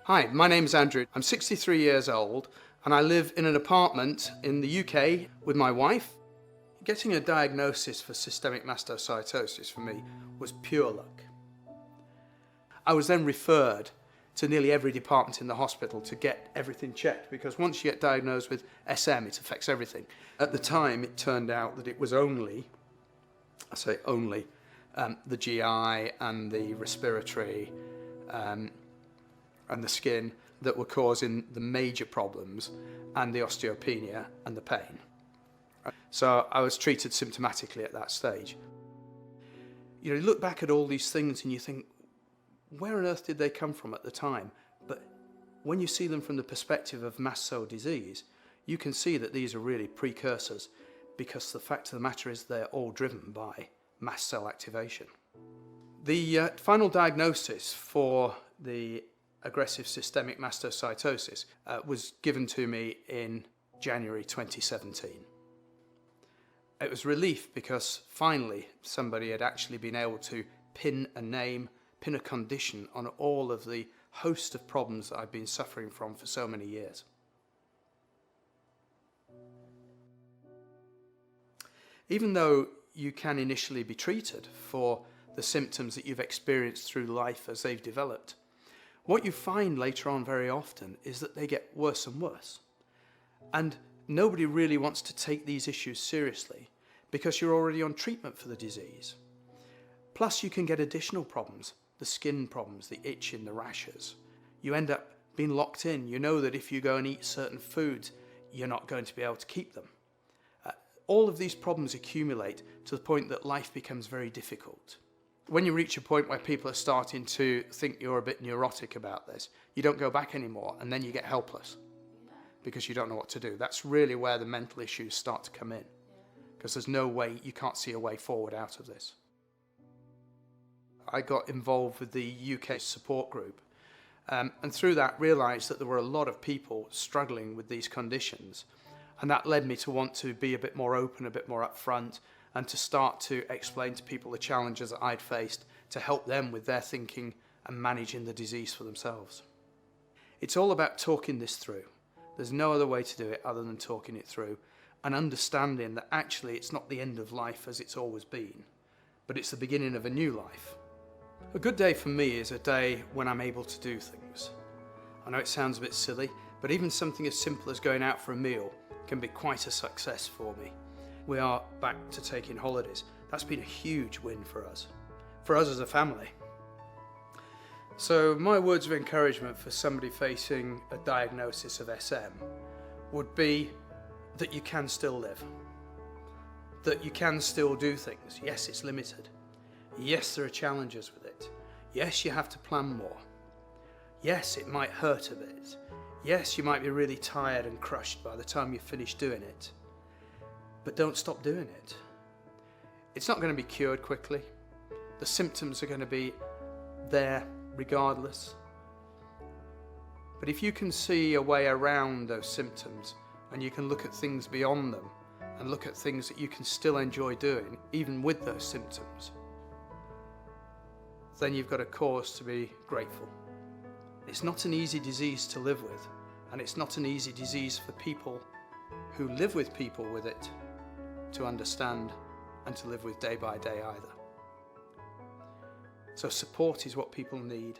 Hi, my name's Andrew. I'm 63 years old and I live in an apartment in the UK with my wife. Getting a diagnosis for systemic mastocytosis for me was pure luck. I was then referred to nearly every department in the hospital to get everything checked, because once you get diagnosed with SM, it affects everything. At the time, it turned out that it was only, I say only, the GI and the respiratory and the skin that were causing the major problems, and the osteopenia and the pain. So I was treated symptomatically at that stage. You know, you look back at all these things and you think, where on earth did they come from at the time? But when you see them from the perspective of mast cell disease, you can see that these are really precursors, because the fact of the matter is they're all driven by mast cell activation. The final diagnosis for the aggressive systemic mastocytosis was given to me in January 2017. It was relief, because finally somebody had actually been able to pin a name, pin a condition on all of the host of problems that I've been suffering from for so many years. Even though you can initially be treated for the symptoms that you've experienced through life as they've developed, what you find later on very often is that they get worse and worse. And nobody really wants to take these issues seriously, because you're already on treatment for the disease. Plus you can get additional problems, the skin problems, the itching, the rashes. You end up being locked in. You know that if you go and eat certain foods, you're not going to be able to keep them. All of these problems accumulate to the point that life becomes very difficult. When you reach a point where people are starting to think you're a bit neurotic about this, you don't go back anymore, and then you get helpless because you don't know what to do. That's really where the mental issues start to come in, because there's no way, you can't see a way forward out of this. I got involved with the UK support group, and through that realised that there were a lot of people struggling with these conditions, and that led me to want to be a bit more open, a bit more upfront, and to start to explain to people the challenges that I'd faced, to help them with their thinking and managing the disease for themselves. It's all about talking this through. There's no other way to do it other than talking it through, and understanding that actually it's not the end of life as it's always been, but it's the beginning of a new life. A good day for me is a day when I'm able to do things. I know it sounds a bit silly, but even something as simple as going out for a meal can be quite a success for me. We are back to taking holidays. That's been a huge win for us as a family. So my words of encouragement for somebody facing a diagnosis of SM would be that you can still live, that you can still do things. Yes, it's limited. Yes, there are challenges with it. Yes, you have to plan more. Yes, it might hurt a bit. Yes, you might be really tired and crushed by the time you finish doing it. But don't stop doing it. It's not going to be cured quickly. The symptoms are going to be there regardless. But if you can see a way around those symptoms, and you can look at things beyond them, and look at things that you can still enjoy doing, even with those symptoms, then you've got a cause to be grateful. It's not an easy disease to live with, and it's not an easy disease for people who live with people with it to understand and to live with day by day either. So support is what people need.